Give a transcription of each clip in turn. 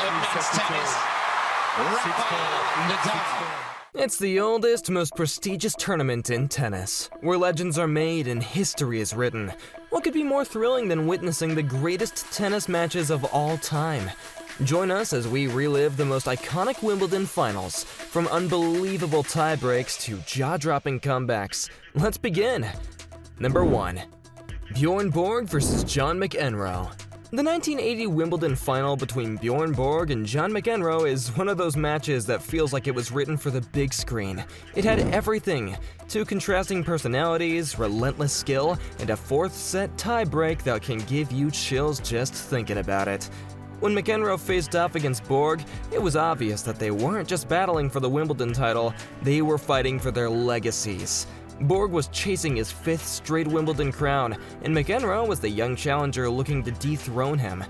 men's tennis. Rafael Nadal. It's the oldest, most prestigious tournament in tennis, where legends are made and history is written. What could be more thrilling than witnessing the greatest tennis matches of all time? Join us as we relive the most iconic Wimbledon finals, from unbelievable tie-breaks to jaw-dropping comebacks. Let's begin. Number 1. Bjorn Borg versus John McEnroe. The 1980 Wimbledon final between Bjorn Borg and John McEnroe is one of those matches that feels like it was written for the big screen. It had everything: two contrasting personalities, relentless skill, and a fourth-set tie-break that can give you chills just thinking about it. When McEnroe faced off against Borg, it was obvious that they weren't just battling for the Wimbledon title, they were fighting for their legacies. Borg was chasing his 5th straight Wimbledon crown, and McEnroe was the young challenger looking to dethrone him.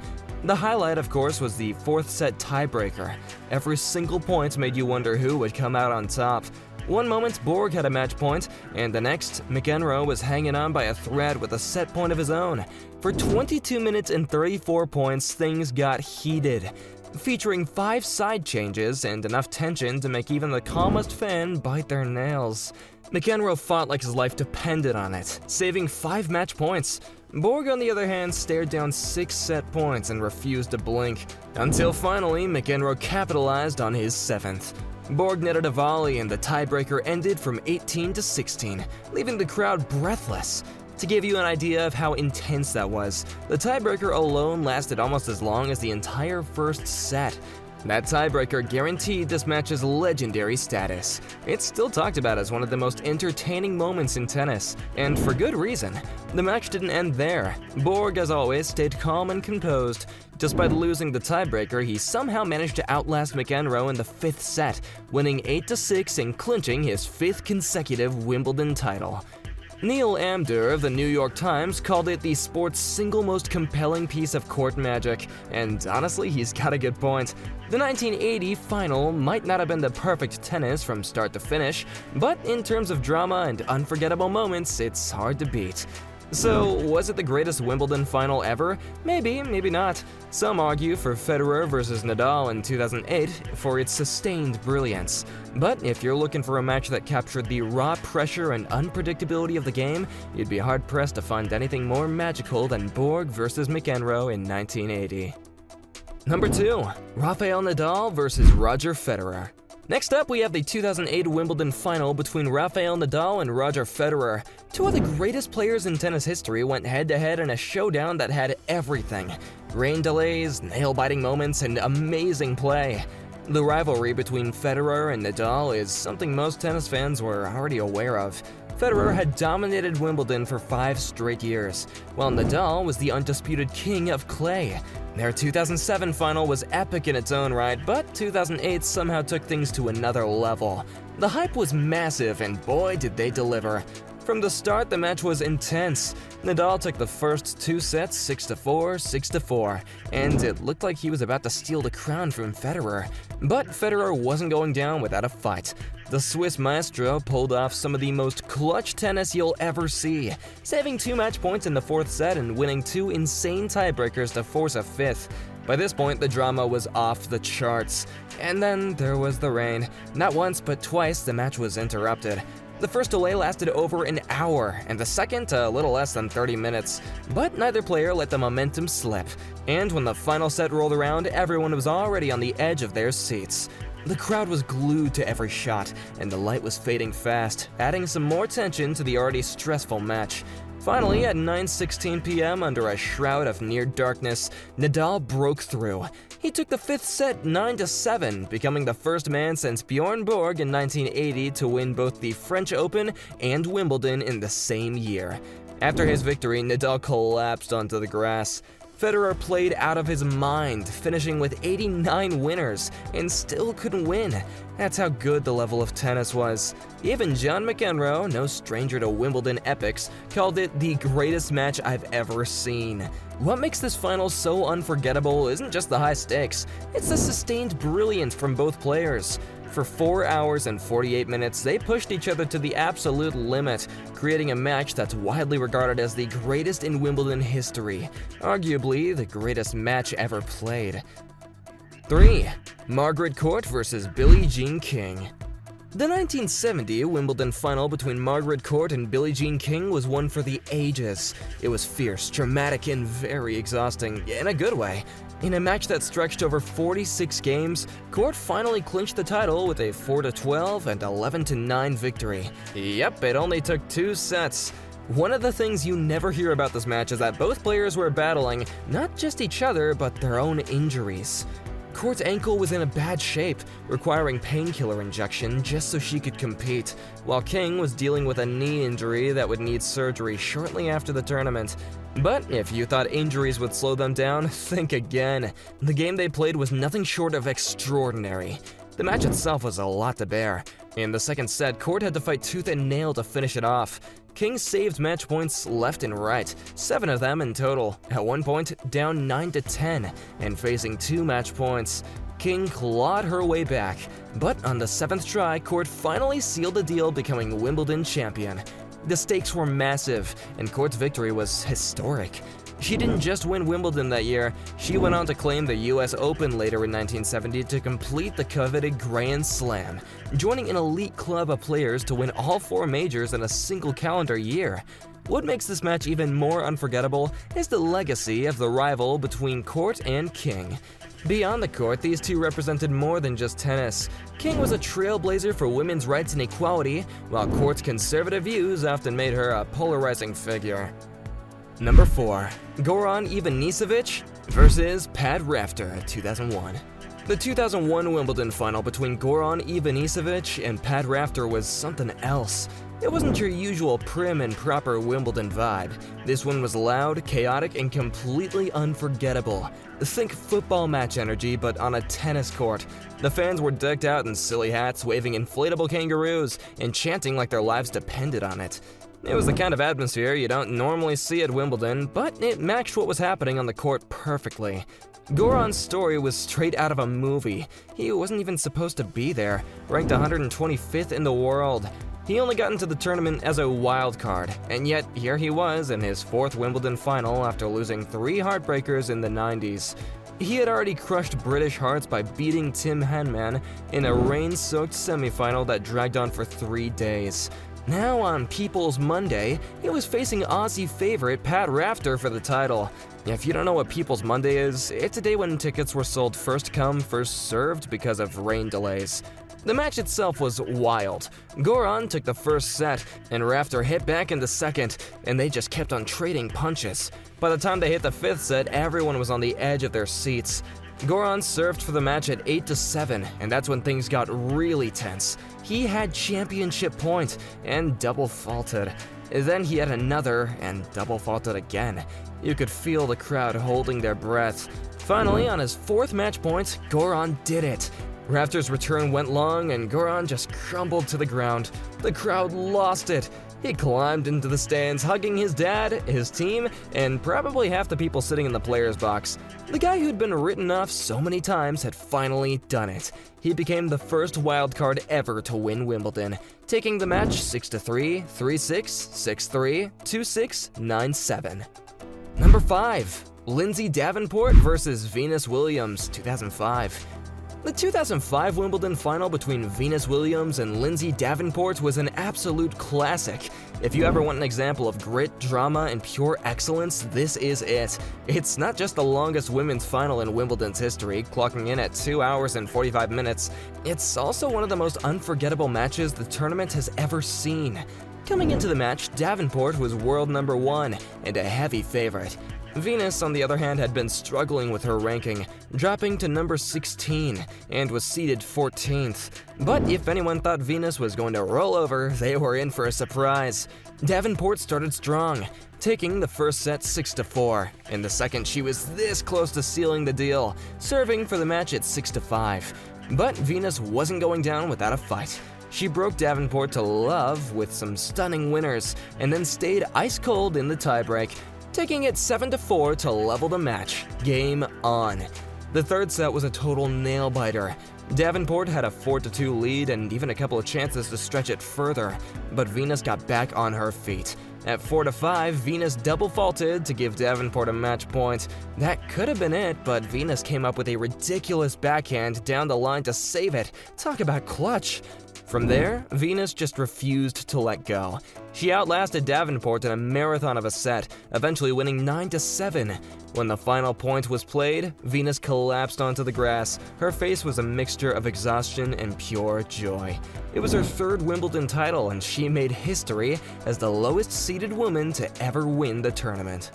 The highlight, of course, was the 4th-set tiebreaker. Every single point made you wonder who would come out on top. One moment, Borg had a match point, and the next, McEnroe was hanging on by a thread with a set point of his own. For 22 minutes and 34 points, things got heated, featuring 5 side changes and enough tension to make even the calmest fan bite their nails. McEnroe fought like his life depended on it, saving 5 match points. Borg, on the other hand, stared down 6 set points and refused to blink, until finally McEnroe capitalized on his 7th. Borg netted a volley and the tiebreaker ended from 18 to 16, leaving the crowd breathless. To give you an idea of how intense that was, the tiebreaker alone lasted almost as long as the entire first set. That tiebreaker guaranteed this match's legendary status. It's still talked about as one of the most entertaining moments in tennis, and for good reason. The match didn't end there. Borg, as always, stayed calm and composed. Despite losing the tiebreaker, he somehow managed to outlast McEnroe in the 5th set, winning 8-6 and clinching his 5th consecutive Wimbledon title. Neil Amdur of the New York Times called it the sport's single most compelling piece of court magic, and honestly, he's got a good point. The 1980 final might not have been the perfect tennis from start to finish, but in terms of drama and unforgettable moments, it's hard to beat. So, was it the greatest Wimbledon final ever? Maybe, maybe not. Some argue for Federer versus Nadal in 2008 for its sustained brilliance. But if you're looking for a match that captured the raw pressure and unpredictability of the game, you'd be hard-pressed to find anything more magical than Borg versus McEnroe in 1980. Number 2. Rafael Nadal versus Roger Federer. Next up, we have the 2008 Wimbledon final between Rafael Nadal and Roger Federer. Two of the greatest players in tennis history went head-to-head in a showdown that had everything: rain delays, nail-biting moments, and amazing play. The rivalry between Federer and Nadal is something most tennis fans were already aware of. Federer had dominated Wimbledon for 5 straight years, while Nadal was the undisputed king of clay. Their 2007 final was epic in its own right, but 2008 somehow took things to another level. The hype was massive, and boy did they deliver. From the start, the match was intense. Nadal took the first 2 sets 6-4, 6-4, and it looked like he was about to steal the crown from Federer. But Federer wasn't going down without a fight. The Swiss maestro pulled off some of the most clutch tennis you'll ever see, saving 2 match points in the 4th set and winning 2 insane tiebreakers to force a 5th. By this point, the drama was off the charts. And then there was the rain. Not once, but twice, the match was interrupted. The first delay lasted over an hour, and the second a little less than 30 minutes. But neither player let the momentum slip. And when the final set rolled around, everyone was already on the edge of their seats. The crowd was glued to every shot, and the light was fading fast, adding some more tension to the already stressful match. Finally, at 9:16 p.m., under a shroud of near darkness, Nadal broke through. He took the 5th set 9-7, becoming the first man since Bjorn Borg in 1980 to win both the French Open and Wimbledon in the same year. After his victory, Nadal collapsed onto the grass. Federer played out of his mind, finishing with 89 winners, and still couldn't win. That's how good the level of tennis was. Even John McEnroe, no stranger to Wimbledon epics, called it the greatest match I've ever seen. What makes this final so unforgettable isn't just the high stakes, it's the sustained brilliance from both players. For 4 hours and 48 minutes, they pushed each other to the absolute limit, creating a match that's widely regarded as the greatest in Wimbledon history, arguably the greatest match ever played. 3. Margaret Court vs. Billie Jean King. The 1970 Wimbledon final between Margaret Court and Billie Jean King was one for the ages. It was fierce, dramatic, and very exhausting, in a good way. In a match that stretched over 46 games, Court finally clinched the title with a 4-12 and 11-9 victory. Yep, it only took 2 sets. One of the things you never hear about this match is that both players were battling not just each other, but their own injuries. Court's ankle was in a bad shape, requiring painkiller injection just so she could compete, while King was dealing with a knee injury that would need surgery shortly after the tournament. But if you thought injuries would slow them down, think again. The game they played was nothing short of extraordinary. The match itself was a lot to bear. In the second set, Court had to fight tooth and nail to finish it off. King saved match points left and right, 7 of them in total, at one point down 9-10, and facing 2 match points. King clawed her way back, but on the 7th try, Court finally sealed the deal, becoming Wimbledon champion. The stakes were massive, and Court's victory was historic. She didn't just win Wimbledon that year, she went on to claim the US Open later in 1970 to complete the coveted Grand Slam, joining an elite club of players to win all 4 majors in a single calendar year. What makes this match even more unforgettable is the legacy of the rival between Court and King. Beyond the court, these two represented more than just tennis. King was a trailblazer for women's rights and equality, while Court's conservative views often made her a polarizing figure. Number 4. Goran Ivanisevic vs. Pat Rafter, 2001. The 2001 Wimbledon final between Goran Ivanisevic and Pat Rafter was something else. It wasn't your usual prim and proper Wimbledon vibe. This one was loud, chaotic, and completely unforgettable. Think football match energy, but on a tennis court. The fans were decked out in silly hats, waving inflatable kangaroos, and chanting like their lives depended on it. It was the kind of atmosphere you don't normally see at Wimbledon, but it matched what was happening on the court perfectly. Goran's story was straight out of a movie. He wasn't even supposed to be there, ranked 125th in the world. He only got into the tournament as a wild card, and yet here he was in his 4th Wimbledon final after losing 3 heartbreakers in the 90s. He had already crushed British hearts by beating Tim Henman in a rain-soaked semifinal that dragged on for 3 days. Now on People's Monday, he was facing Aussie favorite Pat Rafter for the title. If you don't know what People's Monday is, it's a day when tickets were sold first come, first served because of rain delays. The match itself was wild. Goran took the first set, and Rafter hit back in the second, and they just kept on trading punches. By the time they hit the 5th set, everyone was on the edge of their seats. Goran served for the match at 8-7, and that's when things got really tense. He had championship point and double faulted. Then he had another and double faulted again. You could feel the crowd holding their breath. Finally, on his 4th match point, Goran did it. Rafter's return went long, and Goran just crumbled to the ground. The crowd lost it. He climbed into the stands, hugging his dad, his team, and probably half the people sitting in the players' box. The guy who'd been written off so many times had finally done it. He became the first wildcard ever to win Wimbledon, taking the match 6-3, 3-6, 6-3, 2-6, 9-7. Number 5. Lindsay Davenport vs. Venus Williams, 2005. The 2005 Wimbledon final between Venus Williams and Lindsay Davenport was an absolute classic. If you ever want an example of grit, drama, and pure excellence, this is it. It's not just the longest women's final in Wimbledon's history, clocking in at 2 hours and 45 minutes. It's also one of the most unforgettable matches the tournament has ever seen. Coming into the match, Davenport was world number 1 and a heavy favorite. Venus, on the other hand, had been struggling with her ranking, dropping to number 16 and was seeded 14th. But if anyone thought Venus was going to roll over, they were in for a surprise. Davenport started strong, taking the first set 6-4. In the second, she was this close to sealing the deal, serving for the match at 6-5. But Venus wasn't going down without a fight. She broke Davenport to love with some stunning winners, and then stayed ice cold in the tiebreak, taking it 7-4 to level the match. Game on. The third set was a total nail-biter. Davenport had a 4-2 lead and even a couple of chances to stretch it further, but Venus got back on her feet. At 4-5, Venus double faulted to give Davenport a match point. That could have been it, but Venus came up with a ridiculous backhand down the line to save it. Talk about clutch. From there, Venus just refused to let go. She outlasted Davenport in a marathon of a set, eventually winning 9-7. When the final point was played, Venus collapsed onto the grass. Her face was a mixture of exhaustion and pure joy. It was her third Wimbledon title, and she made history as the lowest-seeded woman to ever win the tournament.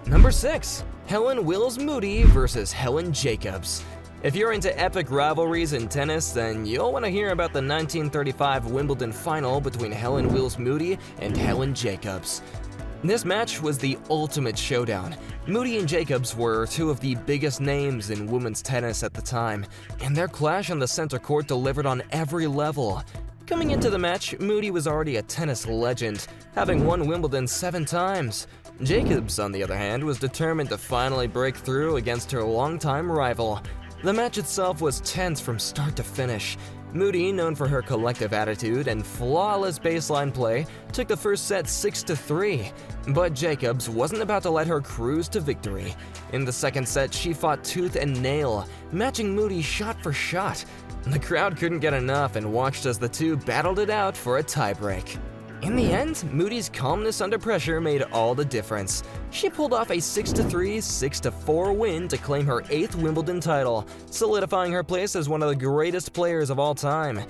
Number 6. Helen Wills Moody versus Helen Jacobs. If you're into epic rivalries in tennis, then you'll want to hear about the 1935 Wimbledon final between Helen Wills Moody and Helen Jacobs. This match was the ultimate showdown. Moody and Jacobs were two of the biggest names in women's tennis at the time, and their clash on the center court delivered on every level. Coming into the match, Moody was already a tennis legend, having won Wimbledon 7 times. Jacobs, on the other hand, was determined to finally break through against her longtime rival. The match itself was tense from start to finish. Moody, known for her collective attitude and flawless baseline play, took the first set 6-3. But Jacobs wasn't about to let her cruise to victory. In the second set, she fought tooth and nail, matching Moody shot for shot. The crowd couldn't get enough and watched as the two battled it out for a tiebreak. In the end, Moody's calmness under pressure made all the difference. She pulled off a 6-3, 6-4 win to claim her 8th Wimbledon title, solidifying her place as one of the greatest players of all time.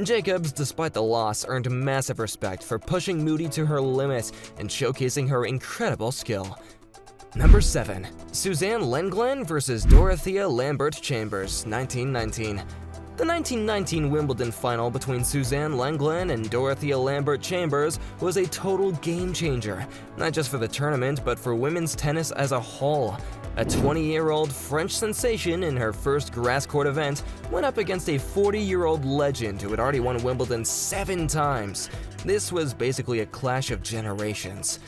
Jacobs, despite the loss, earned massive respect for pushing Moody to her limit and showcasing her incredible skill. Number 7. Suzanne Lenglen versus Dorothea Lambert-Chambers, 1919. The 1919 Wimbledon final between Suzanne Lenglen and Dorothea Lambert-Chambers was a total game-changer, not just for the tournament, but for women's tennis as a whole. A 20-year-old French sensation in her first grass court event went up against a 40-year-old legend who had already won Wimbledon 7 times. This was basically a clash of generations.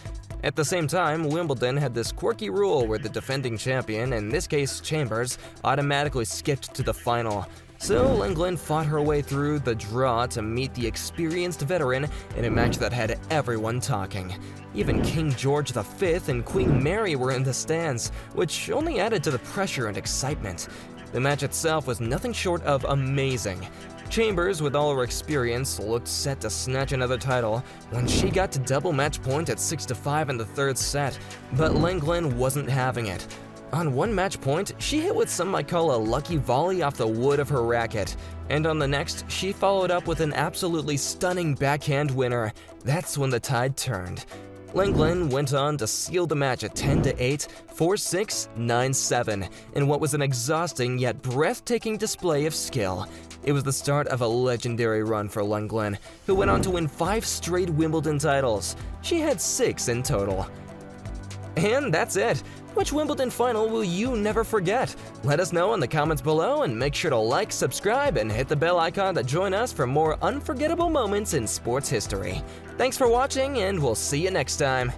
At the same time, Wimbledon had this quirky rule where the defending champion, in this case Chambers, automatically skipped to the final. So Lenglen fought her way through the draw to meet the experienced veteran in a match that had everyone talking. Even King George V and Queen Mary were in the stands, which only added to the pressure and excitement. The match itself was nothing short of amazing. Chambers, with all her experience, looked set to snatch another title when she got to double match point at 6-5 in the third set, but Lenglen wasn't having it. On one match point, she hit what some might call a lucky volley off the wood of her racket, and on the next, she followed up with an absolutely stunning backhand winner. That's when the tide turned. Lenglen went on to seal the match at 10-8, 4-6, 9-7, in what was an exhausting yet breathtaking display of skill. It was the start of a legendary run for Lenglen, who went on to win 5 straight Wimbledon titles. She had 6 in total. And that's it. Which Wimbledon final will you never forget? Let us know in the comments below, and make sure to like, subscribe, and hit the bell icon to join us for more unforgettable moments in sports history. Thanks for watching, and we'll see you next time.